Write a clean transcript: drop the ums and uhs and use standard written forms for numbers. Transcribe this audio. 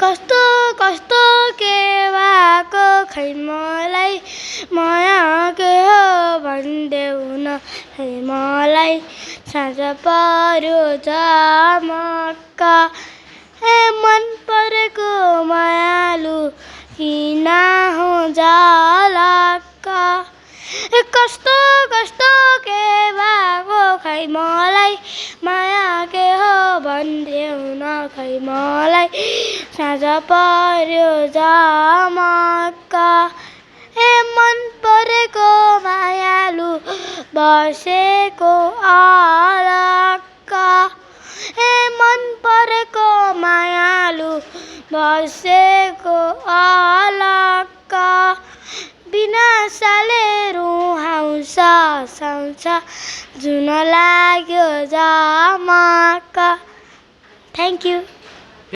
कस्तो कस्तो के भएको खै मलाई माया के हो भनिदेऊ न है मलाई साँझ पर्यो झमक्क मन परेको मायालु किन हो झलक्क कस्तो कस्तो के भएको खै मलाई माया के हो भनिदेऊ न खै मलाई साँझ पर्यो झमक्क मन परेको मायालु बसेको अलक्क मन परेको मायालु बसेको अलक्क बिना साले रुहाउँछ साउँछ जुन लाग्यो झमक्क थ्याङ्क यू